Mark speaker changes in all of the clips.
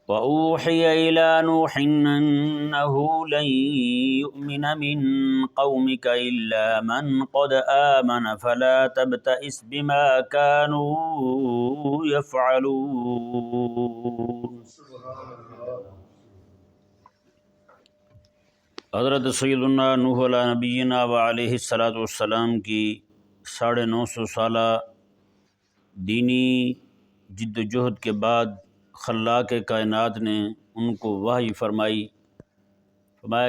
Speaker 1: وَأُوحِيَ إِلَى نُوحٍ أَنَّهُ لَن يُؤْمِنَ مِن قَوْمِكَ إِلَّا مَن قَدْ آمَنَ فَلَا تَبْتَئِسْ بِمَا كَانُوا يَفْعَلُونَ۔ حضرت سیدنا نوح علیہ نبینا و علیہ الصلاۃ والسلام کی 950 سالہ دینی جد و جہد کے بعد خلاق کائنات نے ان کو وحی فرمایا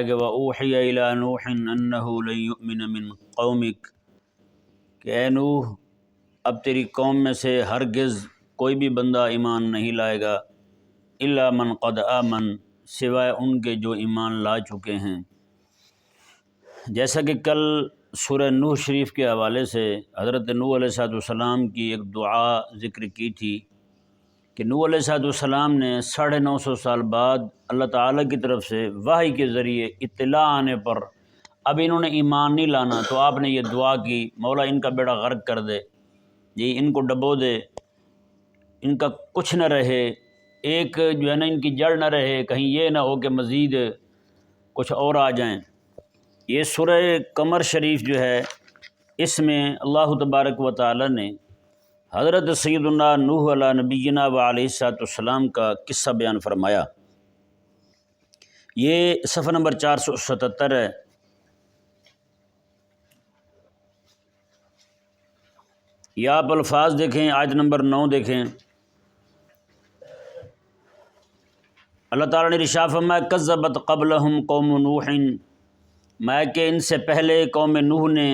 Speaker 1: کہ وَأُوحِيَ إِلَى نُوحٍ أَنَّهُ لَن يُؤْمِنَ مِن قَوْمِكَ کہ اے نوح اب تیری قوم میں سے ہرگز کوئی بھی بندہ ایمان نہیں لائے گا الا من قد آمن سوائے ان کے جو ایمان لا چکے ہیں۔ جیسا کہ کل سورہ نوح شریف کے حوالے سے حضرت نوح علیہ السلام کی ایک دعا ذکر کی تھی کہ نوح علیہ السلام نے 950 سال بعد اللہ تعالیٰ کی طرف سے وحی کے ذریعے اطلاع آنے پر اب انہوں نے ایمان نہیں لانا، تو آپ نے یہ دعا کی مولا ان کا بیڑا غرق کر دے، جی ان کو ڈبو دے، ان کا کچھ نہ رہے، ایک جو ہے نا ان کی جڑ نہ رہے، کہیں یہ نہ ہو کہ مزید کچھ اور آ جائیں۔ یہ سورہ قمر شریف جو ہے اس میں اللہ تبارک و تعالی نے حضرت سیدنا نوح علیہ نبینا و علیہ السلام کا قصہ بیان فرمایا۔ یہ صفحہ نمبر 477 ہے۔ یہ آپ الفاظ دیکھیں، آیت نمبر 9 دیکھیں۔ اللہ تعالیٰ نے ارشاد فرمایا کذبت قبلہم قوم نوح، میں کہ ان سے پہلے قوم نوح نے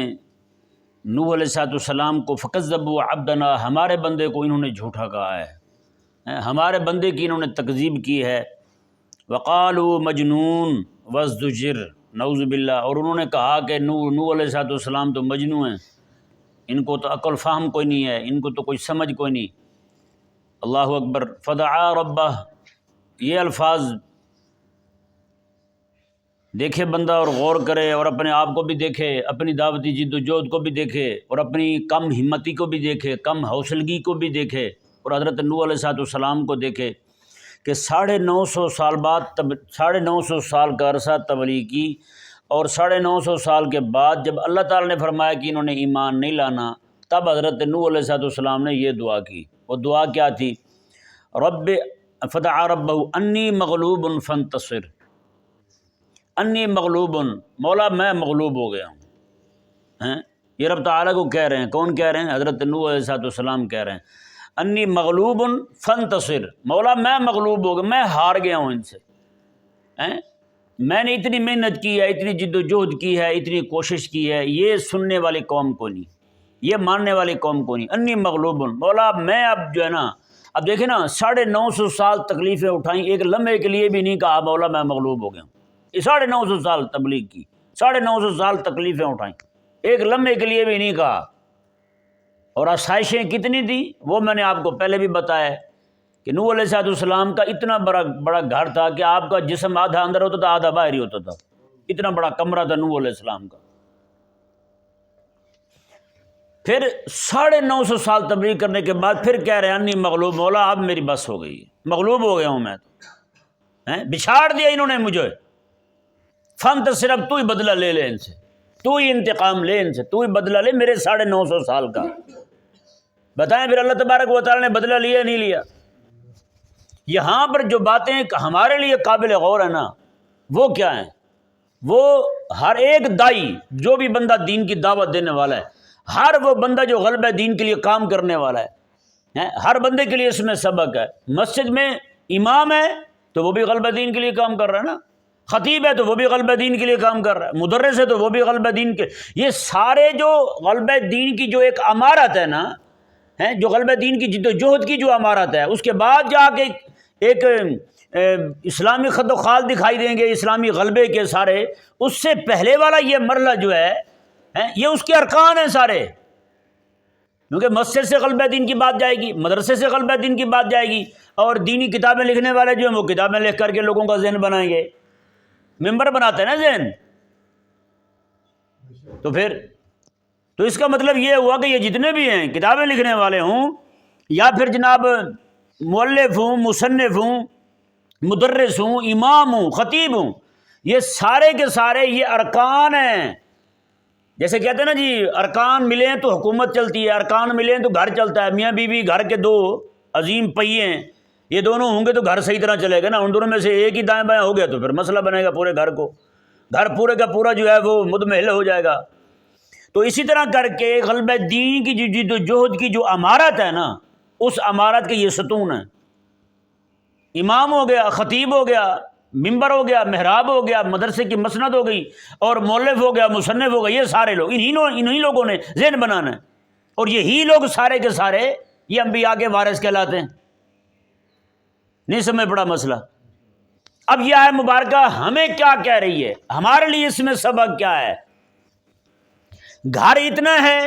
Speaker 1: نوح علیہ السلام کو فکذبوا عبدنا ہمارے بندے کو انہوں نے جھوٹا کہا ہے، ہمارے بندے کی انہوں نے تکذیب کی ہے۔ وقالوا مجنون وازدجر نعوذ باللہ، اور انہوں نے کہا کہ نوح علیہ السلام تو مجنون ہیں، ان کو تو عقل فہم کوئی نہیں ہے، ان کو تو کوئی سمجھ کوئی نہیں۔ اللہ اکبر۔ فدعا ربہ، یہ الفاظ دیکھے بندہ اور غور کرے اور اپنے آپ کو بھی دیکھے، اپنی دعوتی جد و جہد کو بھی دیکھے اور اپنی کم ہمتی کو بھی دیکھے، کم حوصلگی کو بھی دیکھے، اور حضرت نوح علیہ السلام کو دیکھے کہ 950 سال بعد 950 سال کا عرصہ تبلیغ کی، اور 950 سال کے بعد جب اللہ تعالیٰ نے فرمایا کہ انہوں نے ایمان نہیں لانا، تب حضرت نوح علیہ السلام نے یہ دعا کی۔ وہ دعا کیا تھی؟ رب فدعا ربہ انی مغلوب فانتصر، انی مغلوب، مولا میں مغلوب ہو گیا ہوں۔ یہ رب تعالیٰ کو کہہ رہے ہیں، کون کہہ رہے ہیں؟ حضرت نوح علیہ السلام کہہ رہے ہیں انی مغلوب فانتصر، مولا میں مغلوب ہو گیا، میں ہار گیا ہوں ان سے۔ میں نے اتنی محنت کی ہے، اتنی جد و جہد کی ہے، اتنی کوشش کی ہے، یہ سننے والی قوم کو نہیں، یہ ماننے والی قوم کو نہیں۔ انی مغلوب، مولا میں اب جو ہے نا، اب دیکھیں نا 950 سال تکلیفیں اٹھائیں، ایک لمحے کے لیے بھی نہیں کہا مولا میں مغلوب ہو گیا ہوں۔ یہ 950 سال تبلیغ کی، 950 سال تکلیفیں اٹھائیں، ایک لمحے کے لیے بھی نہیں کہا۔ اور آسائشیں کتنی تھیں وہ میں نے آپ کو پہلے بھی بتایا کہ نوح علیہ السلام کا اتنا بڑا گھر تھا کہ آپ کا جسم آدھا اندر ہوتا تھا آدھا باہر ہی ہوتا تھا، اتنا بڑا کمرہ تھا نوح علیہ السلام کا۔ پھر 950 سال تبلیغ کرنے کے بعد پھر کہہ رہے ہیں انی مغلوب، مولا اب میری بس ہو گئی، مغلوب ہو گیا ہوں میں تو، بچھاڑ دیا انہوں نے مجھے، فانتصر، اب تو ہی بدلہ لے لے ان سے، تو ہی انتقام لے ان سے، تو ہی بدلہ لے میرے 950 سال کا۔ بتائیں پھر اللہ تبارک و تعالیٰ نے بدلہ لیا نہیں لیا؟ یہاں پر جو باتیں ہمارے لیے قابل غور ہیں نا، وہ کیا ہیں؟ وہ ہر ایک دائی، جو بھی بندہ دین کی دعوت دینے والا ہے، ہر وہ بندہ جو غلبہ دین کے لیے کام کرنے والا ہے، ہر بندے کے لیے اس میں سبق ہے۔ مسجد میں امام ہے تو وہ بھی غلبہ دین کے لیے کام کر رہا ہے نا، خطیب ہے تو وہ بھی غلبہ دین کے لیے کام کر رہا ہے، مدرس ہے تو وہ بھی غلبہ دین کے، یہ سارے جو غلبہ دین کی جو ایک امارت ہے نا، جو غلبہ دین کی جد و جہد کی جو امارت ہے، اس کے بعد جا کے ایک اسلامی خط و خال دکھائی دیں گے اسلامی غلبے کے سارے، اس سے پہلے والا یہ مرحلہ جو ہے یہ اس کے ارکان ہیں سارے، کیونکہ مسجد سے غلبہ دین کی بات جائے گی، مدرسے سے غلبہ دین کی بات جائے گی، اور دینی کتابیں لکھنے والے جو ہیں وہ کتابیں لکھ کر کے لوگوں کا ذہن بنائیں گے، ممبر بناتے ہیں نا ذہن۔ تو پھر تو اس کا مطلب یہ ہوا کہ یہ جتنے بھی ہیں کتابیں لکھنے والے ہوں یا پھر جناب مؤلف ہوں، مصنف ہوں، مدرس ہوں، امام ہوں، خطیب ہوں، یہ سارے کے سارے یہ ارکان ہیں۔ جیسے کہتے ہیں نا جی ارکان ملیں تو حکومت چلتی ہے، ارکان ملیں تو گھر چلتا ہے۔ میاں بیوی گھر کے دو عظیم پہیے ہیں، یہ دونوں ہوں گے تو گھر صحیح طرح چلے گا نا۔ ان دونوں میں سے ایک ہی دائیں بائیں ہو گیا تو پھر مسئلہ بنے گا پورے گھر کو، گھر پورے کا پورا جو ہے وہ مدمحل ہو جائے گا۔ تو اسی طرح کر کے غلبہ دین کی جو جد و جہد کی جو عمارت ہے نا، اس عمارت کے یہ ستون ہیں۔ امام ہو گیا، خطیب ہو گیا، ممبر ہو گیا، محراب ہو گیا، مدرسے کی مسند ہو گئی، اور مؤلف ہو گیا، مصنف ہو گیا، یہ سارے لوگ انہی لوگوں نے ذہن بنانا ہے، اور یہی لوگ سارے کے سارے یہ انبیاء کے وارث کہلاتے ہیں۔ نہیں سمجھ پڑا مسئلہ؟ اب یہ آیت مبارکہ ہمیں کیا کہہ رہی ہے، ہمارے لیے اس میں سبق کیا ہے؟ گھر اتنا ہے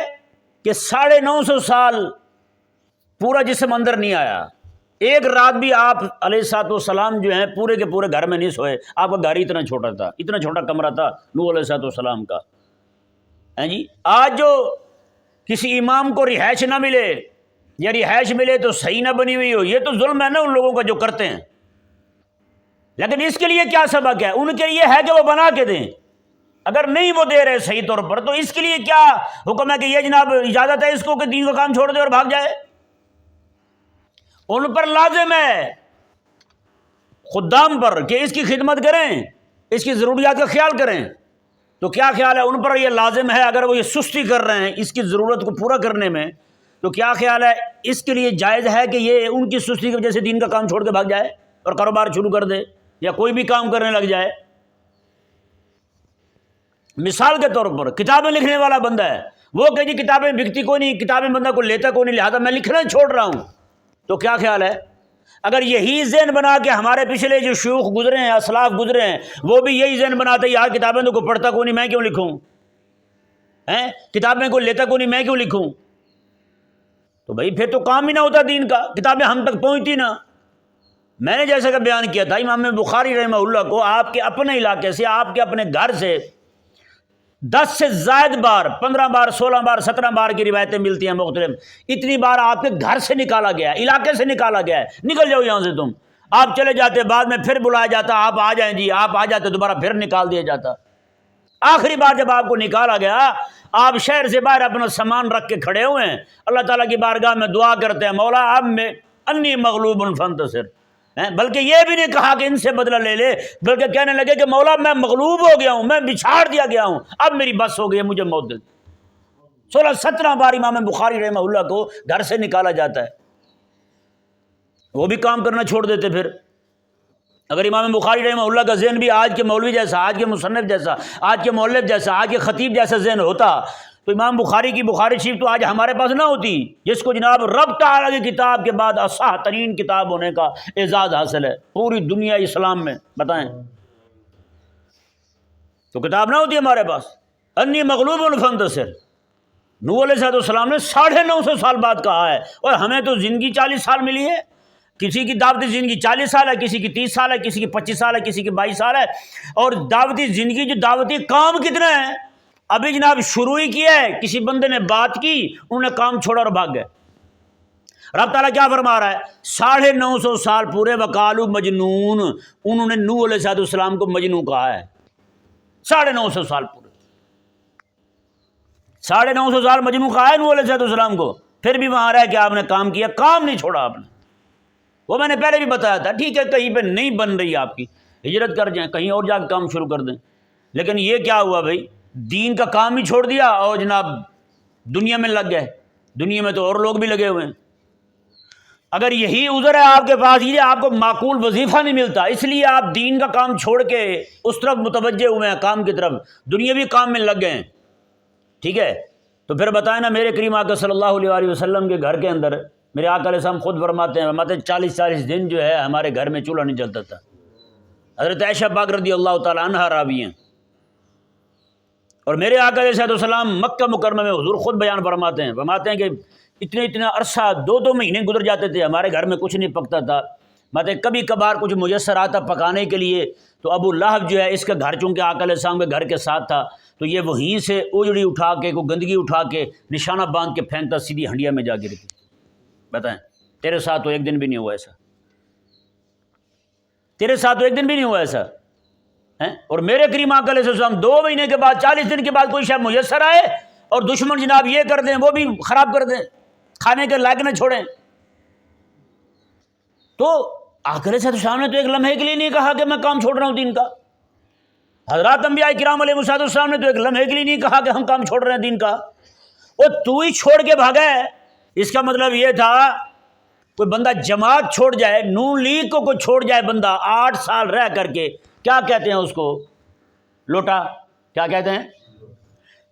Speaker 1: کہ 950 سال پورا جسم اندر نہیں آیا، ایک رات بھی آپ علیہ الصلوۃ والسلام جو ہیں پورے کے پورے گھر میں نہیں سوئے۔ آپ کا گھر اتنا چھوٹا تھا، اتنا چھوٹا کمرہ تھا نوح علیہ الصلوۃ والسلام کا۔ جی آج جو کسی امام کو رہائش نہ ملے یا رہائش ملے تو صحیح نہ بنی ہوئی ہو، یہ تو ظلم ہے نا ان لوگوں کا جو کرتے ہیں۔ لیکن اس کے لیے کیا سبق ہے؟ ان کے لیے ہے کہ وہ بنا کے دیں، اگر نہیں وہ دے رہے صحیح طور پر تو اس کے لیے کیا حکم ہے کہ یہ جناب اجازت ہے اس کو کہ دین کا کام چھوڑ دے اور بھاگ جائے؟ ان پر لازم ہے خدام پر کہ اس کی خدمت کریں، اس کی ضروریات کا خیال کریں۔ تو کیا خیال ہے ان پر یہ لازم ہے؟ اگر وہ یہ سستی کر رہے ہیں اس کی ضرورت کو پورا کرنے میں تو کیا خیال ہے اس کے لیے جائز ہے کہ یہ ان کی سستی کی وجہ سے دین کا کام چھوڑ کے بھاگ جائے اور کاروبار شروع کر دے یا کوئی بھی کام کرنے لگ جائے؟ مثال کے طور پر کتابیں لکھنے والا بندہ ہے، وہ کہ جی کتابیں بکتی کوئی نہیں، کتابیں بندہ کو لیتا کوئی نہیں، لہٰذا میں لکھنا چھوڑ رہا ہوں۔ تو کیا خیال ہے اگر یہی ذہن بنا کے ہمارے پچھلے جو شیوخ گزرے ہیں، اسلاف گزرے ہیں، وہ بھی یہی ذہن بناتے یار کتابیں تو کوئی پڑھتا کوئی نہیں، میں کیوں لکھوں؟ کتابیں کوئی لیتا کوئی نہیں، میں کیوں لکھوں؟ تو بھائی پھر تو کام ہی نہ ہوتا دین کا، کتابیں ہم تک پہنچتی نہ۔ میں نے جیسا کہ بیان کیا تھا امام بخاری رحمہ اللہ کو آپ کے اپنے علاقے سے، آپ کے اپنے گھر سے 10 سے زائد بار، 15 بار، 16 بار، 17 بار کی روایتیں ملتی ہیں مختلف، اتنی بار آپ کے گھر سے نکالا گیا ہے، علاقے سے نکالا گیا ہے، نکل جاؤ یہاں سے تم۔ آپ چلے جاتے، بعد میں پھر بلایا جاتا، آپ آ جائیں جی، آپ آ جاتے، دوبارہ پھر نکال دیا جاتا۔ آخری بار جب آپ کو نکالا گیا، آپ شہر سے باہر اپنا سامان رکھ کے کھڑے ہوئے ہیں، اللہ تعالیٰ کی بارگاہ میں دعا کرتے ہیں مولا اب میں انی مغلوب فانتصر، بلکہ یہ بھی نہیں کہا کہ ان سے بدلہ لے لے، بلکہ کہنے لگے کہ مولا میں مغلوب ہو گیا ہوں، میں بچھاڑ دیا گیا ہوں، اب میری بس ہو گئی ہے، مجھے موت دے۔ 16-17 بار امام بخاری رحمہ اللہ کو گھر سے نکالا جاتا ہے، وہ بھی کام کرنا چھوڑ دیتے۔ پھر اگر امام بخاری رحمہ اللہ کا ذہن بھی آج کے مولوی جیسا، آج کے مصنف جیسا، آج کے مؤلف جیسا، آج کے خطیب جیسا ذہن ہوتا تو امام بخاری کی بخاری شریف تو آج ہمارے پاس نہ ہوتی، جس کو جناب رب تعالیٰ کی کتاب کے بعد اصح ترین کتاب ہونے کا اعزاز حاصل ہے پوری دنیا اسلام میں۔ بتائیں تو کتاب نہ ہوتی ہمارے پاس۔ انی مغلوب فانتصر، نوح علیہ السلام نے 950 سال بعد کہا ہے، اور ہمیں تو زندگی 40 سال ملی ہے، کسی کی دعوتی زندگی 40 سال ہے، کسی کی 30 سال ہے، کسی کی 25 سال ہے، کسی کی 22 سال ہے، اور دعوتی زندگی جو دعوتی کام کتنا ہے؟ ابھی جناب شروع ہی کیا ہے، کسی بندے نے بات کی، انہوں نے کام چھوڑا اور بھاگ گئے۔ رب تعالیٰ کیا فرما رہا ہے؟ 950 سال پورے وقالو مجنون، انہوں نے نوح علیہ السلام کو مجنون کہا ہے۔ 950 سال پورے، 950 سال مجنون کہا ہے نوح علیہ السلام کو، پھر بھی وہاں رہ کے آپ نے کام کیا، کام نہیں چھوڑا آپ نے۔ وہ میں نے پہلے بھی بتایا تھا، ٹھیک ہے کہیں پہ نہیں بن رہی آپ کی، ہجرت کر جائیں، کہیں اور جا کے کام شروع کر دیں، لیکن یہ کیا ہوا بھائی؟ دین کا کام ہی چھوڑ دیا اور جناب دنیا میں لگ گئے۔ دنیا میں تو اور لوگ بھی لگے ہوئے ہیں۔ اگر یہی عذر ہے آپ کے پاس، یہ آپ کو معقول وظیفہ نہیں ملتا، اس لیے آپ دین کا کام چھوڑ کے اس طرف متوجہ ہوئے ہیں، کام کی طرف، دنیاوی کام میں لگ گئے ہیں، ٹھیک ہے؟ تو پھر بتائیں نا، میرے کریم آقا صلی اللہ علیہ وسلم کے گھر کے اندر میرے آقا علیہ السلام خود فرماتے ہیں 40 دن جو ہے ہمارے گھر میں چولہا نہیں جلتا تھا۔ حضرت عائشہ پاک رضی اللہ تعالی عنہا راوی ہیں، اور میرے آقا علیہ السلام مکہ مکرمہ میں حضور خود بیان فرماتے ہیں کہ اتنا عرصہ 2 مہینے گزر جاتے تھے، ہمارے گھر میں کچھ نہیں پکتا تھا، کبھی کبھار کچھ میسر آتا پکانے کے لیے تو ابو لہب جو ہے اس کا گھر چونکہ آقا علیہ السلام کے گھر کے ساتھ تھا تو یہ وہیں سے اوجڑی اٹھا کے کوئی گندگی اٹھا کے نشانہ باندھ کے پھینکتا، سیدھی ہنڈیا میں جا گرتی۔ بتائیں تیرے ساتھ تو ایک دن بھی نہیں ہوا ایسا۔ تیرے ساتھ تو ایک دن بھی نہیں ہوا ایسا ہے؟ اور میرے کریم آقا علیہ السلام 2 مہینے کے بعد 40 دن کے بعد کوئی شے میسر آئے اور دشمن جناب یہ کر دیں وہ بھی خراب کر دیں، کھانے کے لائق نہ چھوڑیں۔ تو آقا علیہ السلام نے تو ایک لمحے کے لیے نہیں کہا کہ میں کام چھوڑ رہا ہوں دین کا۔ حضرات انبیاء کرام علیہ السلام نے تو ایک لمحے کے لیے نہیں کہا کہ ہم کام چھوڑ رہے ہیں دین کا۔ وہ تو ہی چھوڑ کے بھاگا ہے۔ اس کا مطلب یہ تھا کوئی بندہ جماعت چھوڑ جائے، نون لیگ کو کوئی چھوڑ جائے بندہ 8 سال رہ کر کے، کیا کہتے ہیں اس کو؟ لوٹا۔ کیا کہتے ہیں؟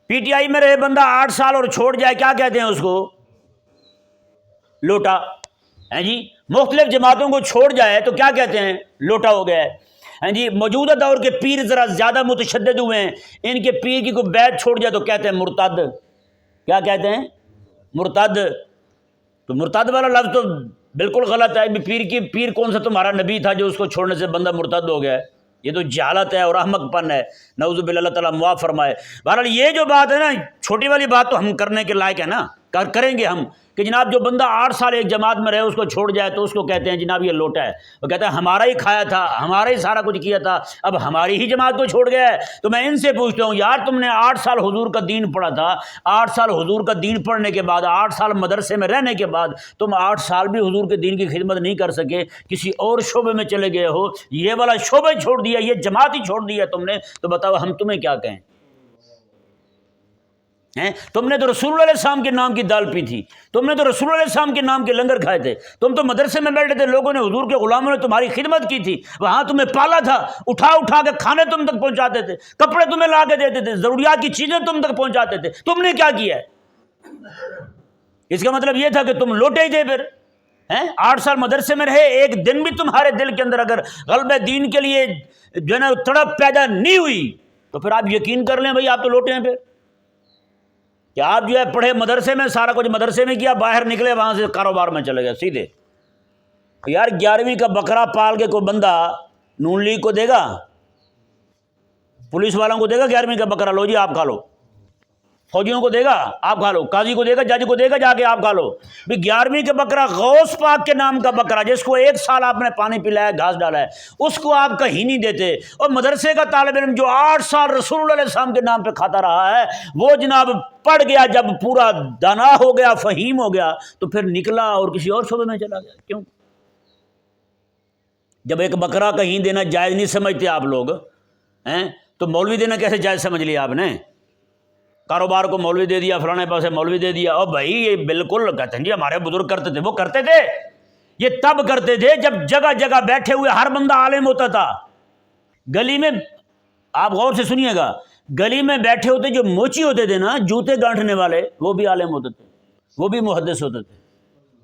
Speaker 1: پی ٹی آئی میں رہے بندہ 8 سال اور چھوڑ جائے، کیا کہتے ہیں اس کو؟ لوٹا ہے جی۔ مختلف جماعتوں کو چھوڑ جائے تو کیا کہتے ہیں؟ لوٹا ہو گیا ہے جی۔ موجودہ دور کے پیر ذرا زیادہ متشدد ہوئے ہیں، ان کے پیر کی کوئی بیعت چھوڑ جائے تو کہتے ہیں مرتد۔ کیا کہتے ہیں؟ مرتد۔ تو مرتد والا لفظ تو بالکل غلط ہے۔ پیر کون سا تمہارا نبی تھا جو اس کو چھوڑنے سے بندہ مرتد ہو گیا ہے؟ یہ تو جہالت ہے اور احمق پن ہے، نعوذ باللہ، اللہ تعالیٰ معاف فرمائے۔ بہرحال یہ جو بات ہے نا، چھوٹی والی بات تو ہم کرنے کے لائق ہے نا، کریں گے ہم کہ جناب جو بندہ 8 سال ایک جماعت میں رہے اس کو چھوڑ جائے تو اس کو کہتے ہیں جناب یہ لوٹا ہے۔ وہ کہتا ہے ہمارا ہی کھایا تھا، ہمارا ہی سارا کچھ کیا تھا، اب ہماری ہی جماعت کو چھوڑ گیا ہے۔ تو میں ان سے پوچھتا ہوں یار، تم نے 8 سال حضور کا دین پڑھا تھا، 8 سال حضور کا دین پڑھنے کے بعد، 8 سال مدرسے میں رہنے کے بعد تم 8 سال بھی حضور کے دین کی خدمت نہیں کر سکے، کسی اور شعبے میں چلے گئے ہو، یہ والا شعبہ چھوڑ دیا، یہ جماعت ہی چھوڑ دیا تم نے، تو بتاؤ ہم تمہیں کیا کہیں؟ تم نے تو رسول اللہ علیہ السلام کے نام کی دال پی تھی، تم نے تو رسول اللہ علیہ السلام کے نام کے لنگر کھائے تھے، تم تو مدرسے میں بیٹھے تھے، لوگوں نے حضور کے غلاموں نے تمہاری خدمت کی تھی، وہاں تمہیں پالا تھا، اٹھا اٹھا کے کھانے تم تک پہنچاتے تھے، کپڑے تمہیں لا کے دیتے تھے، ضروریات کی چیزیں تم تک پہنچاتے تھے، تم نے کیا کیا ہے؟ اس کا مطلب یہ تھا کہ تم لوٹے ہی تھے۔ پھر 8 سال مدرسے میں رہے، ایک دن بھی تمہارے دل کے اندر اگر غلبہ دین کے لیے جو ہے نا تڑپ پیدا نہیں ہوئی تو پھر آپ یقین کر لیں بھائی آپ تو لوٹے ہیں۔ پھر کہ آپ جو ہے پڑھے مدرسے میں، سارا کچھ مدرسے میں کیا، باہر نکلے وہاں سے کاروبار میں چلے گئے سیدھے۔ یار 11ویں کا بکرا پال کے کوئی بندہ نون لیگ کو دے گا؟ پولیس والوں کو دے گا 11ویں کا بکرا؟ لو جی آپ کھا لو۔ فوجیوں کو دے گا؟ آپ کھا لو۔ قاضی کو دے گا؟ جج کو دے گا؟ جا کے آپ کھا لو۔ 11ویں کا بکرا غوث پاک کے نام کا بکرا، جس کو 1 سال آپ نے پانی پلایا، گھاس ڈالا ہے، اس کو آپ کہیں نہیں دیتے۔ اور مدرسے کا طالب علم جو 8 سال رسول اللہ علیہ السلام کے نام پہ کھاتا رہا ہے، وہ جناب پڑھ گیا، جب پورا دانا ہو گیا، فہیم ہو گیا، تو پھر نکلا اور کسی اور شعبے میں چلا گیا۔ کیوں؟ جب ایک بکرا کہیں دینا جائز نہیں سمجھتے آپ لوگ تو مولوی دینا کیسے جائز سمجھ لیا آپ نے؟ کاروبار کو مولوی دے دیا، فلانے پاسے مولوی دے دیا۔ اور بھائی یہ بالکل کہتے ہیں جی ہمارے بزرگ کرتے تھے، وہ کرتے تھے، یہ تب کرتے تھے جب جگہ جگہ بیٹھے ہوئے ہر بندہ عالم ہوتا تھا۔ گلی میں آپ غور سے سنیے گا، گلی میں بیٹھے ہوتے جو موچی ہوتے تھے نا، جوتے گانٹھنے والے، وہ بھی عالم ہوتے تھے، وہ بھی محدث ہوتے تھے۔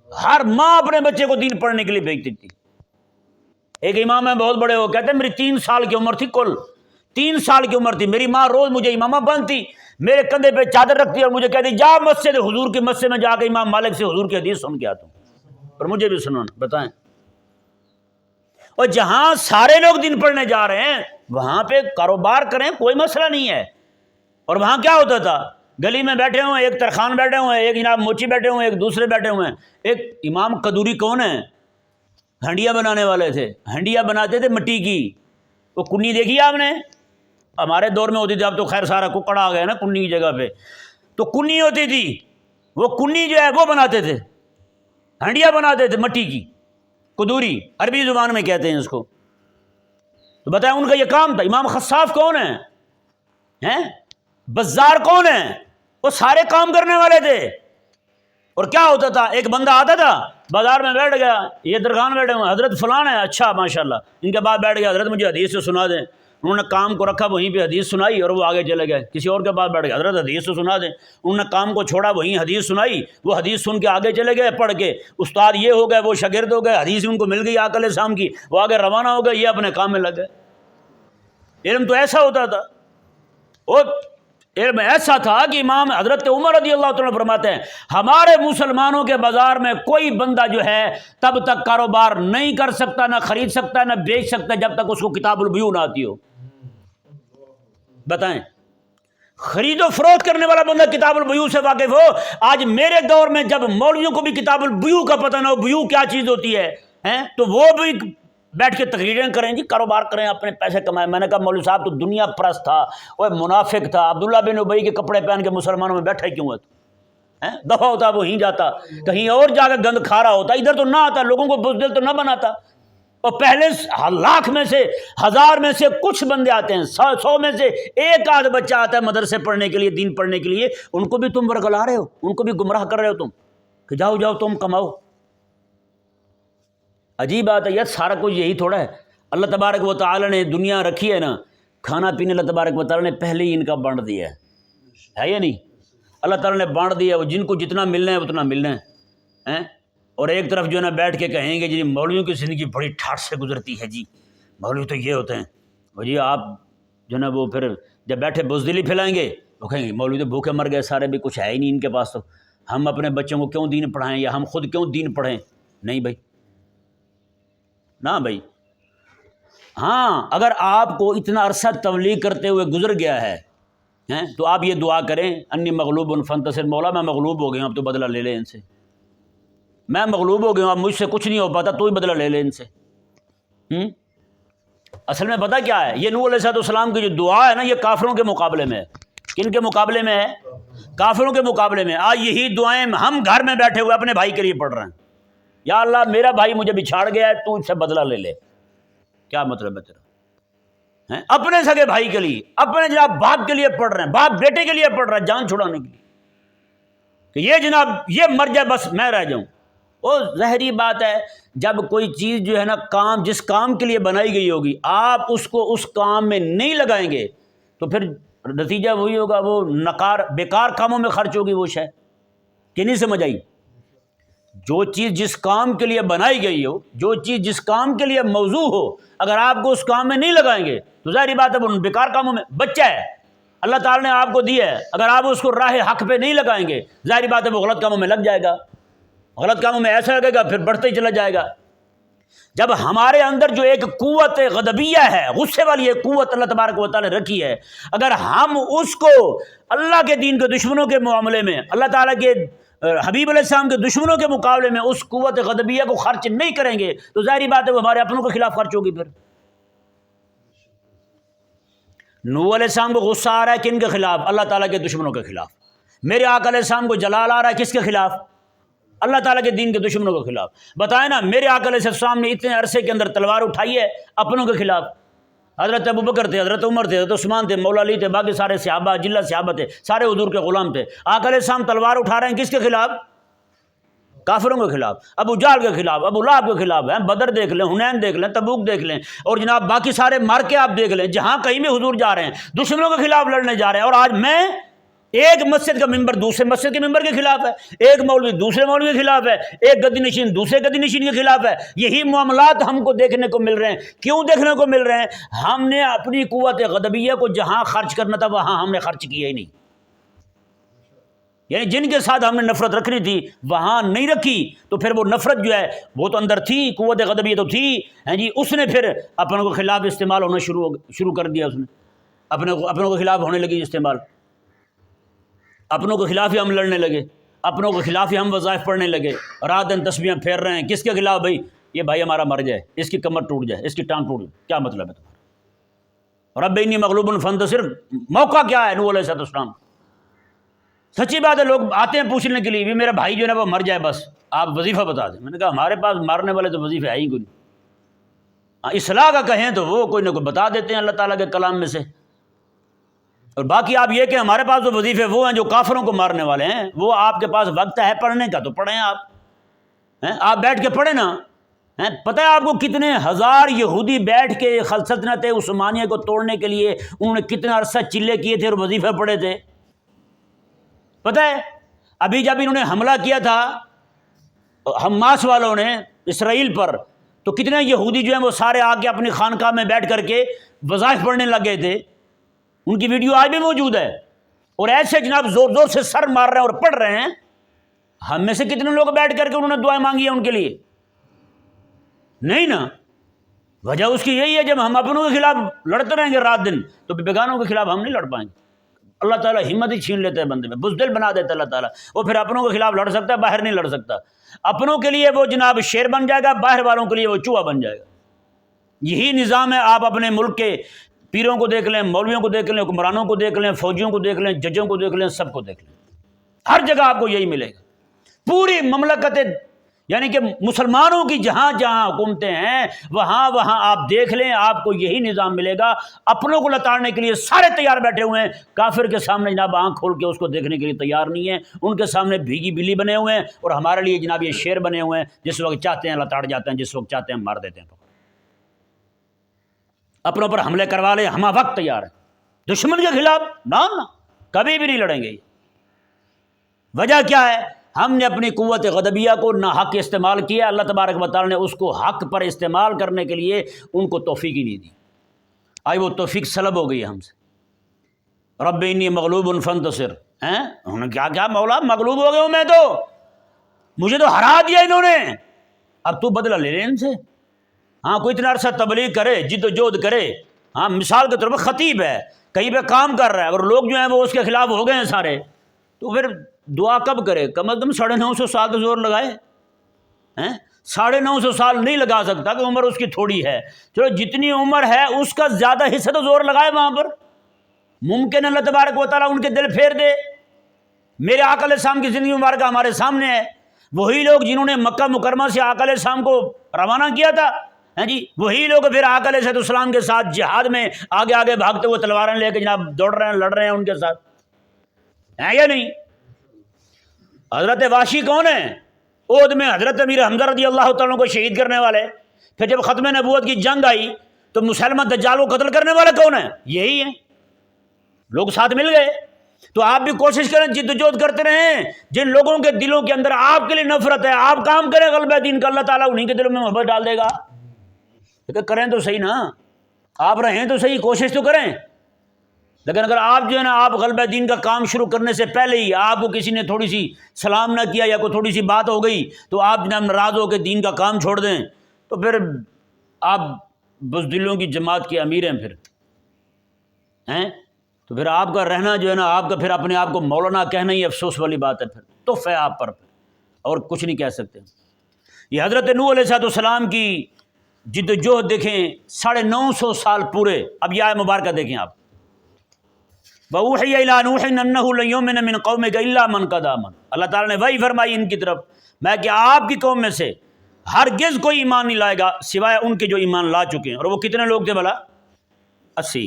Speaker 1: ہر ماں اپنے بچے کو دین پڑھنے کے لیے بھیجتی تھی۔ ایک امام ہے بہت بڑے، وہ کہتے ہیں میری 3 سال کی عمر تھی، کل 3 سال کی عمر تھی، میری ماں روز مجھے امامہ باندھتی، میرے کندھے پہ چادر رکھتی اور مجھے کہتی جا مسجد حضور کی مسجد میں جا کے امام مالک سے حضور کی حدیث سن کے آتا ہوں، اور مجھے بھی سنانا بتائیں۔ اور جہاں سارے لوگ دین پڑھنے جا رہے ہیں وہاں پہ کاروبار کریں، کوئی مسئلہ نہیں ہے۔ اور وہاں کیا ہوتا تھا؟ گلی میں بیٹھے ہوئے، ایک ترخان بیٹھے ہوئے ہیں، ایک جناب موچی بیٹھے ہوئے ہیں، ایک دوسرے بیٹھے ہوئے ہیں۔ ایک امام قدوری کون ہے؟ ہنڈیا بنانے والے تھے، ہنڈیا بناتے تھے مٹی کی۔ وہ کنی دیکھی آپ نے؟ ہمارے دور میں ہوتی تھی، اب تو خیر سارا ککڑ آ گیا نا کنی کی جگہ پہ، تو کنی ہوتی تھی، وہ کنی جو ہے وہ بناتے تھے، ہنڈیا بناتے تھے مٹی کی، قدوری عربی زبان میں کہتے ہیں اس کو۔ تو بتائیں ان کا یہ کام تھا۔ امام خصاف کون ہے؟ بزار کون ہے؟ وہ سارے کام کرنے والے تھے۔ اور کیا ہوتا تھا؟ ایک بندہ آتا تھا بازار میں بیٹھ گیا، یہ درخان بیٹھے ہوئے، حضرت فلان ہے، اچھا ماشاءاللہ، ان کے بعد بیٹھ گیا، حضرت مجھے حدیث سے سنا دیں۔ انہوں نے کام کو رکھا، وہیں پہ حدیث سنائی اور وہ آگے چلے گئے۔ کسی اور کے پاس بیٹھ گئے، حضرت حدیث سے سنا دیں۔ انہوں نے کام کو چھوڑا، وہیں حدیث سنائی، وہ حدیث سن کے آگے چلے گئے، پڑھ کے استاد یہ ہو گئے، وہ شاگرد ہو گئے، حدیث ان کو مل گئی آقا علیہ السلام کی، وہ آگے روانہ ہو گئے، یہ اپنے کام میں لگ گئے۔ علم تو ایسا ہوتا تھا، وہ علم ایسا تھا کہ امام حضرت عمر رضی اللہ تعالیٰ فرماتے ہیں ہمارے مسلمانوں کے بازار میں کوئی بندہ جو ہے تب تک کاروبار نہیں کر سکتا، نہ خرید سکتا، نہ بیچ سکتا جب تک اس کو کتاب البیوع نہ آتی ہو۔ بتائیں، خرید و فروخت کرنے والا بندہ کتاب البیوع سے واقف ہو۔ آج میرے دور میں جب مولویوں کو بھی کتاب البیوع کا پتہ نہ ہو بیوع کیا چیز ہوتی ہے تو وہ بھی بیٹھ کے تقریریں کریں جی، کاروبار کریں، اپنے پیسے کمائیں۔ میں نے کہا مولوی صاحب تو دنیا پرست تھا، وہ منافق تھا، عبداللہ بن ابی کے کپڑے پہن کے مسلمانوں میں بیٹھا کیوں ہے تو دفعہ ہوتا وہیں جاتا، کہیں اور جا کے گند کھا رہا ہوتا، ادھر تو نہ آتا، لوگوں کو بزدل تو نہ بناتا۔ اور پہلے لاکھ میں سے، ہزار میں سے کچھ بندے آتے ہیں، 100 میں سے ایک آدھ بچہ آتا ہے مدرسے پڑھنے کے لیے، دین پڑھنے کے لیے، ان کو بھی تم ورگلا رہے ہو، ان کو بھی گمراہ کر رہے ہو تم کہ جاؤ جاؤ تم کماؤ۔ عجیب بات ہے یار، سارا کچھ یہی تھوڑا ہے۔ اللہ تبارک و تعالی نے دنیا رکھی ہے نا، کھانا پینے اللہ تبارک و تعالی نے پہلے ہی ان کا بانٹ دیا ہے یا نہیں؟ اللہ تعالی نے بانٹ دیا، وہ جن کو جتنا ملنا ہے اتنا ملنا ہے۔ اور ایک طرف جو ہے نا بیٹھ کے کہیں گے جی مولویوں کی زندگی بڑی ٹھاٹھ سے گزرتی ہے جی، مولوی تو یہ ہوتے ہیں، اور جی آپ جو ہے نا وہ پھر جب بیٹھے بزدلی پھیلائیں گے، وہ کہیں گے مولوی تو بھوکے مر گئے سارے، بھی کچھ ہے ہی نہیں ان کے پاس، تو ہم اپنے بچوں کو کیوں دین پڑھائیں، یا ہم خود کیوں دین پڑھیں؟ نہیں بھائی، نہ بھائی۔ ہاں اگر آپ کو اتنا عرصہ تبلیغ کرتے ہوئے گزر گیا ہے تو آپ یہ دعا کریں، انی مغلوب فانتصر، مولا میں مغلوب ہو گیا ہوں، اب تو بدلہ لے لے ان سے، میں مغلوب ہو گیا ہوں، اب مجھ سے کچھ نہیں ہو پاتا، تو ہی بدلہ لے لے ان سے۔ اصل میں پتہ کیا ہے، یہ نوح علیہ السلام کی جو دعا ہے نا، یہ کافروں کے مقابلے میں ہے۔ کن کے مقابلے میں ہے؟ کافروں کے مقابلے میں۔ آج یہی دعائیں ہم گھر میں بیٹھے ہوئے اپنے بھائی کے لیے پڑھ رہے ہیں، یا اللہ میرا بھائی مجھے بچھاڑ گیا ہے، تو اس سے بدلہ لے لے۔ کیا مطلب ہے تیرا؟ اپنے سگے بھائی کے لیے، اپنے جناب باپ کے لیے پڑھ رہے ہیں، باپ بیٹے کے لیے پڑھ رہا ہے جان چھڑانے کے لیے، کہ یہ جناب یہ مر جائے بس میں رہ جاؤں۔ وہ ظاہری بات ہے، جب کوئی چیز جو ہے نا کام جس کام کے لیے بنائی گئی ہوگی، آپ اس کو اس کام میں نہیں لگائیں گے تو پھر نتیجہ وہی ہوگا، وہ نکار بیکار کاموں میں خرچ ہوگی وہ شے۔ کہ نہیں سمجھ آئی؟ جو چیز جس کام کے لیے بنائی گئی ہو، جو چیز جس کام کے لیے موضوع ہو، اگر آپ کو اس کام میں نہیں لگائیں گے تو ظاہری بات ہے وہ بیکار کاموں میں۔ بچہ ہے اللہ تعالیٰ نے آپ کو دیا ہے، اگر آپ اس کو راہ حق پہ نہیں لگائیں گے، ظاہری بات ہے وہ غلط کاموں میں لگ جائے گا، غلط کاموں میں ایسا لگے گا پھر بڑھتے ہی چلا جائے گا۔ جب ہمارے اندر جو ایک قوت غضبیہ ہے، غصے والی ایک قوت اللہ تبارک و تعالیٰ نے رکھی ہے، اگر ہم اس کو اللہ کے دین کے دشمنوں کے معاملے میں، اللہ تعالیٰ کے حبیب علیہ السلام کے دشمنوں کے مقابلے میں اس قوت غضبیہ کو خرچ نہیں کریں گے تو ظاہری بات ہے وہ ہمارے اپنوں کے خلاف خرچ ہوگی۔ پھر نوح علیہ السلام کو غصہ آ رہا ہے کن کے خلاف؟ اللہ تعالیٰ کے دشمنوں کے خلاف۔ میرے آقا علیہ السلام کو جلال آ رہا ہے کس کے خلاف؟ اللہ تعالیٰ کے دین کے دشمنوں کے خلاف۔ بتائیں نا، میرے آقا علیہ السلام نے اتنے عرصے کے اندر تلوار اٹھائی ہے اپنوں کے خلاف۔ حضرت ابوبکر تھے، حضرت عمر تھے، حضرت عثمان تھے، مولا علی تھے، باقی سارے صحابہ جلہ صحابہ تھے، سارے حضور کے غلام تھے۔ آقا علیہ السلام تلوار اٹھا رہے ہیں کس کے خلاف؟ کافروں کے خلاف، ابو جہل کے خلاف، ابو لہب کے خلاف ہیں۔ بدر دیکھ لیں، حنین دیکھ لیں، تبوک دیکھ لیں، اور جناب باقی سارے مار کے آپ دیکھ لیں، جہاں کہیں بھی حضور جا رہے ہیں دشمنوں کے خلاف لڑنے جا رہے ہیں۔ اور آج میں ایک مسجد کا ممبر دوسرے مسجد کے ممبر کے خلاف ہے، ایک مولوی دوسرے مولوی کے خلاف ہے، ایک گدی نشین دوسرے گدی نشین کے خلاف ہے۔ یہی معاملات ہم کو دیکھنے کو مل رہے ہیں۔ کیوں دیکھنے کو مل رہے ہیں؟ ہم نے اپنی قوت غضبیہ کو جہاں خرچ کرنا تھا وہاں ہم نے خرچ کیا ہی نہیں، یعنی جن کے ساتھ ہم نے نفرت رکھنی تھی وہاں نہیں رکھی، تو پھر وہ نفرت جو ہے وہ تو اندر تھی، قوت غضبیہ تو تھی جی، اس نے پھر اپنوں کے خلاف استعمال ہونا شروع کر دیا۔ اس نے اپنوں کے خلاف ہونے لگی استعمال، اپنوں کے خلاف ہی ہم لڑنے لگے، اپنوں کے خلاف ہی ہم وظائف پڑھنے لگے، رات دن تسبیحاں پھیر رہے ہیں۔ کس کے خلاف بھائی؟ یہ بھائی ہمارا مر جائے، اس کی کمر ٹوٹ جائے، اس کی ٹانگ ٹوٹ جائے۔ کیا مطلب ہے تمہارا؟ رب انی مغلوب فانتصر، موقع کیا ہے نوح علیہ السلام؟ سچی بات ہے، لوگ آتے ہیں پوچھنے کے لیے بھی میرا بھائی جو ہے نا وہ مر جائے، بس آپ وظیفہ بتا دیں۔ میں نے کہا ہمارے پاس مارنے والے تو وظیفے ہے ہی کوئی نہیں، اصلاح کا کہیں تو وہ کوئی نہ کوئی بتا دیتے ہیں اللہ تعالیٰ کے کلام میں سے، اور باقی آپ یہ کہ ہمارے پاس تو وظیفے وہ ہیں جو کافروں کو مارنے والے ہیں۔ وہ آپ کے پاس وقت ہے پڑھنے کا تو پڑھیں، آپ بیٹھ کے پڑھیں نا۔ پتہ ہے آپ کو کتنے ہزار یہودی بیٹھ کے سلطنت عثمانیہ کو توڑنے کے لیے انہوں نے کتنا عرصہ چلے کیے تھے اور وظیفے پڑھے تھے؟ پتہ ہے ابھی جب انہوں نے حملہ کیا تھا حماس والوں نے اسرائیل پر، تو کتنے یہودی جو ہیں وہ سارے آ کے اپنی خانقاہ میں بیٹھ کر کے وظائف پڑھنے لگ گئے تھے۔ ان کی ویڈیو آج بھی موجود ہے، اور ایسے جناب زور زور سے سر مار رہے ہیں اور پڑھ رہے ہیں۔ ہم میں سے کتنے لوگ بیٹھ کر کے انہوں نے دعائیں مانگی ہیں ان کے لیے؟ نہیں نا۔ وجہ اس کی یہی ہے، جب ہم اپنوں کے خلاف لڑتے رہیں گے رات دن تو بیگانوں کے خلاف ہم نہیں لڑ پائیں گے۔ اللہ تعالیٰ ہمت ہی چھین لیتے ہیں بندے میں، بزدل بنا دیتا ہے اللہ تعالیٰ۔ وہ پھر اپنوں کے خلاف لڑ سکتا ہے، باہر نہیں لڑ سکتا۔ اپنوں کے لیے وہ جناب شیر بن جائے گا، باہر والوں کے لیے وہ چوہا بن جائے گا۔ یہی نظام ہے. آپ اپنے ملک کے پیروں کو دیکھ لیں، مولویوں کو دیکھ لیں، حکمرانوں کو دیکھ لیں، فوجیوں کو دیکھ لیں، ججوں کو دیکھ لیں، سب کو دیکھ لیں، ہر جگہ آپ کو یہی ملے گا. پوری مملکت یعنی کہ مسلمانوں کی جہاں جہاں حکومتیں ہیں وہاں وہاں آپ دیکھ لیں، آپ کو یہی نظام ملے گا. اپنوں کو لتاڑنے کے لیے سارے تیار بیٹھے ہوئے ہیں، کافر کے سامنے جناب آنکھ کھول کے اس کو دیکھنے کے لیے تیار نہیں ہیں. ان کے سامنے بھیگی بلی بنے ہوئے ہیں اور ہمارے لیے جناب یہ شیر بنے ہوئے ہیں، جس وقت چاہتے ہیں لتاڑ جاتے ہیں، جس وقت چاہتے ہیں مار دیتے ہیں. اپنوں پر حملے کروا لے ہم وقت تیار ہیں. دشمن کے خلاف نہ کبھی بھی نہیں لڑیں گے. وجہ کیا ہے؟ ہم نے اپنی قوت غضبیہ کو نا حق استعمال کیا. اللہ تبارک و تعالی نے اس کو حق پر استعمال کرنے کے لیے ان کو توفیق ہی نہیں دی. آج وہ توفیق سلب ہو گئی ہے ہم سے. رب انی مغلوب فانتصر. انہوں نے کیا مولا مغلوب ہو گئے ہوں میں تو، مجھے تو ہرا دیا انہوں نے، اب تو بدلہ لے لے ان سے. ہاں کوئی اتنا عرصہ تبلیغ کرے، جد و جہد کرے، ہاں مثال کے طور پر خطیب ہے، کہیں پہ کام کر رہا ہے، اور لوگ جو ہیں وہ اس کے خلاف ہو گئے ہیں سارے، تو پھر دعا کب کرے؟ کم از کم 950 سال تو زور لگائے. 950 سال نہیں لگا سکتا کہ عمر اس کی تھوڑی ہے. چلو جتنی عمر ہے اس کا زیادہ حصہ تو زور لگائے وہاں پر. ممکن اللہ تبارک و تعالیٰ ان کے دل پھیر دے. میرے آقا علیہ السلام کی زندگی مبارکہ ہمارے سامنے ہے. وہی لوگ جنہوں نے مکہ مکرمہ سے آقا علیہ السلام کو روانہ کیا تھا، جی وہی لوگ پھر آقا علیہ السلام کے ساتھ جہاد میں آگے آگے بھاگتے ہوئے تلواریں لے کے جناب دوڑ رہے ہیں، لڑ رہے ہیں ان کے ساتھ، ہے یا نہیں؟ حضرت واشی کون ہے؟ عہد میں حضرت امیر حمزہ رضی اللہ تعالیٰ کو شہید کرنے والے. پھر جب ختم نبوت کی جنگ آئی تو مسلمہ دجال کو قتل کرنے والے کون ہیں؟ یہی ہیں. لوگ ساتھ مل گئے. تو آپ بھی کوشش کریں، جد و جہد کرتے رہیں. جن لوگوں کے دلوں کے اندر آپ کے لیے نفرت ہے، آپ کام کریں غلبہ دین کا، اللہ تعالیٰ انہیں کے دلوں میں محبت ڈال دے گا. کریں تو صحیح نا، آپ رہیں تو صحیح، کوشش تو کریں. لیکن اگر آپ جو ہے نا آپ غلبہ دین کا کام شروع کرنے سے پہلے ہی آپ کو کسی نے تھوڑی سی سلام نہ کیا یا کوئی تھوڑی سی بات ہو گئی تو آپ جناب ناراض ہو کے دین کا کام چھوڑ دیں، تو پھر آپ بزدلوں کی جماعت کے امیر ہیں. پھر تو پھر آپ کا رہنا جو ہے نا، آپ کا پھر اپنے آپ کو مولانا کہنا ہی افسوس والی بات ہے. پھر تحف ہے آپ پر، اور کچھ نہیں کہہ سکتے. یہ حضرت نوح علیہ السلام کی جد و جہد دیکھیں، 950 سال پورے. اب یہ آیت مبارکہ دیکھیں آپ، وَأُوحِيَ إِلَىٰ نُوحٍ أَنَّهُ لَن يُؤْمِنَ مِن قَوْمِكَ إِلَّا مَن قَدْ آمَنَ. اللہ تعالیٰ نے وحی فرمائی ان کی طرف میں کہ آپ کی قوم میں سے ہرگز کوئی ایمان نہیں لائے گا سوائے ان کے جو ایمان لا چکے ہیں. اور وہ کتنے لوگ تھے بھلا؟ 80.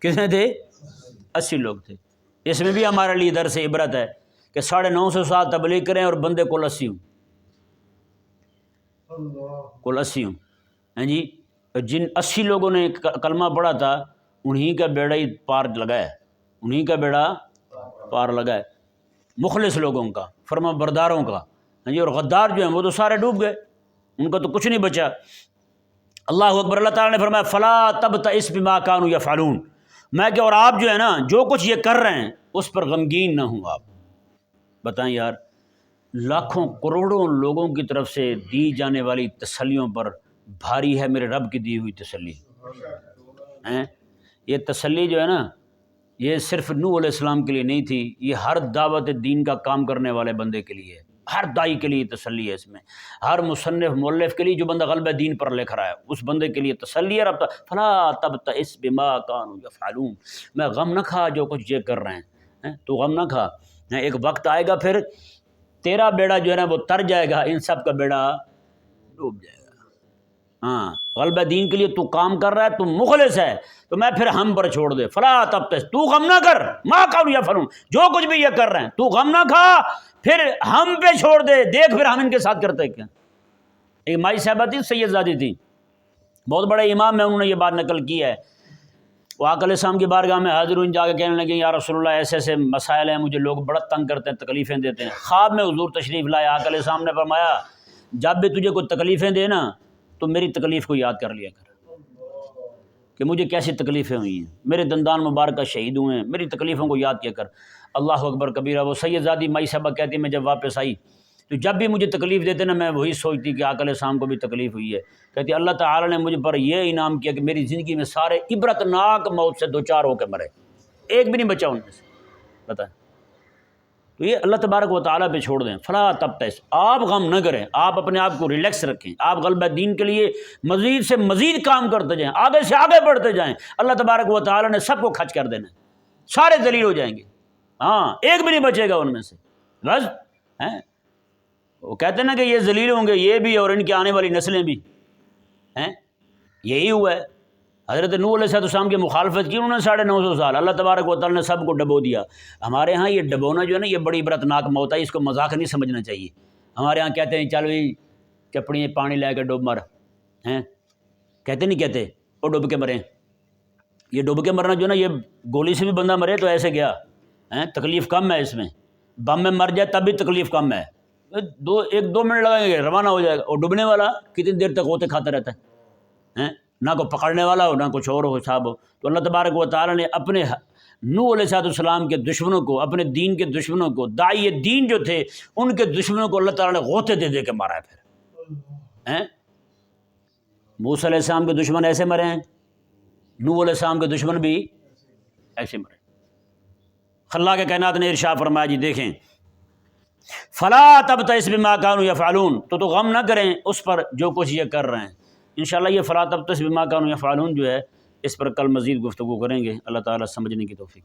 Speaker 1: کتنے تھے؟ 80 لوگ تھے. اس میں بھی ہمارے لیے درس عبرت ہے کہ 950 سال تبلیغ کریں اور بندے کل 80 ہوں، کل 80 ہوں. جی جن 80 لوگوں نے کلمہ پڑھا تھا انہی کا بیڑا ہی پار لگا ہے، انہی کا بیڑا پار لگا ہے. مخلص لوگوں کا، فرما برداروں کا. جی اور غدار جو ہیں وہ تو سارے ڈوب گئے، ان کا تو کچھ نہیں بچا. اللہ اکبر. اللہ تعالیٰ نے فرمایا فلا تبتئس بما كانوا يفعلون. میں کہ اور آپ جو ہے نا جو کچھ یہ کر رہے ہیں اس پر غمگین نہ ہوں. آپ بتائیں یار، لاکھوں کروڑوں لوگوں کی طرف سے دی جانے والی تسلیوں پر بھاری ہے میرے رب کی دی ہوئی تسلی. یہ تسلی جو ہے نا یہ صرف نوح علیہ السلام کے لیے نہیں تھی، یہ ہر دعوت دین کا کام کرنے والے بندے کے لیے، ہر دائی کے لیے تسلی ہے. اس میں ہر مصنف مؤلف کے لیے جو بندہ غلبہ دین پر لکھ رہا ہے اس بندے کے لیے تسلی ہے. رب فلا تبتئس بما كانوا يفعلون. میں غم نہ کھا جو کچھ یہ کر رہے ہیں، تو غم نہ کھا. ایک وقت آئے گا پھر تیرا بیڑا جو ہے نا وہ تر جائے گا، ان سب کا بیڑا ڈوب جائے گا. ہاں غلبہ دین کے لیے تو کام کر رہا ہے، تو مخلص ہے، تو میں پھر ہم پر چھوڑ دے. فلا تبتئس، تو غم نہ کر، ما كانوا يفعلون، جو کچھ بھی یہ کر رہے ہیں تو غم نہ کھا، پھر ہم پہ چھوڑ دے، دیکھ پھر ہم ان کے ساتھ کرتے کیا. ایک مائی صاحبہ تھی، سید زادی تھی، بہت بڑے امام ہیں، انہوں نے یہ بات نقل کی ہے. وہ آقا علیہ السلام کی بارگاہ میں حاضر ہوئے، جا کے کہنے لگے یا رسول اللہ ایسے ایسے مسائل ہیں، مجھے لوگ بڑا تنگ کرتے ہیں، تکلیفیں دیتے ہیں. خواب میں حضور تشریف لائے، آقا علیہ السلام نے فرمایا جب بھی تجھے کوئی تکلیفیں دے نا تو میری تکلیف کو یاد کر لیا کر کہ مجھے کیسی تکلیفیں ہوئی ہیں، میرے دندان مبارکہ شہید ہوئے ہیں، میری تکلیفوں کو یاد کیا کر. اللہ اکبر کبیرہ. وہ سید زادی مائی صاحبہ کہتی میں جب واپس آئی تو جب بھی مجھے تکلیف دیتے نا میں وہی سوچتی کہ آقا علیہ السلام کو بھی تکلیف ہوئی ہے. کہتی اللہ تعالیٰ نے مجھے پر یہ انعام کیا کہ میری زندگی میں سارے عبرتناک موت سے دوچار ہو کے مرے، ایک بھی نہیں بچا ان میں سے. بتائیں تو یہ اللہ تبارک و تعالیٰ پہ چھوڑ دیں. فلا تبتئس، آپ غم نہ کریں، آپ اپنے آپ کو ریلیکس رکھیں، آپ غلبہ دین کے لیے مزید سے مزید کام کرتے جائیں، آگے سے آگے بڑھتے جائیں. اللہ تبارک و تعالیٰ نے سب کو کھچ کر دینا ہے، سارے ذلیل ہو جائیں گے. ہاں، ایک بھی نہیں بچے گا ان میں سے. بس وہ کہتے ہیں نا کہ یہ ذلیل ہوں گے، یہ بھی اور ان کی آنے والی نسلیں بھی. یہی ہوا ہے. حضرت نوح علیہ السلام کی مخالفت کی انہوں نے 950 سال، اللہ تبارک و تعالیٰ نے سب کو ڈبو دیا. ہمارے ہاں یہ ڈبونا جو ہے نا یہ بڑی عبرتناک موت ہے، اس کو مذاق نہیں سمجھنا چاہیے. ہمارے ہاں کہتے ہیں چل بھائی چپڑی پانی لے کے ڈوب مر، کہتے نہیں کہتے وہ ڈوب کے مریں. یہ ڈوب کے مرنا جو ہے نا یہ گولی سے بھی بندہ مرے تو ایسے گیا، تکلیف کم ہے اس میں. بم میں مر جائے تب بھی تکلیف کم ہے، 1-2 منٹ لگائیں گے روانہ ہو جائے گا. اور ڈوبنے والا کتنی دیر تک ہوتے کھاتا رہتا ہے، نہ کو پکڑنے والا ہو نہ کچھ اور ہو صاحب ہو. تو اللہ تبارک و تعالیٰ نے اپنے نوح علیہ السلام کے دشمنوں کو، اپنے دین کے دشمنوں کو، داعی دین جو تھے ان کے دشمنوں کو اللہ تعالیٰ نے غوطے دے دے کے مارا ہے. پھر موسیٰ علیہ السلام کے دشمن ایسے مرے ہیں، نوح علیہ السلام کے دشمن بھی ایسے مرے. خلاق کائنات نے ارشاد فرمایا، جی دیکھیں، فلا تبتئس بما كانوا يفعلون، تو غم نہ کریں اس پر جو کچھ یہ کر رہے ہیں. انشاءاللہ یہ فلا تبتئس بما كانوا يفعلون جو ہے اس پر کل مزید گفتگو کریں گے. اللہ تعالیٰ سمجھنے کی توفیق.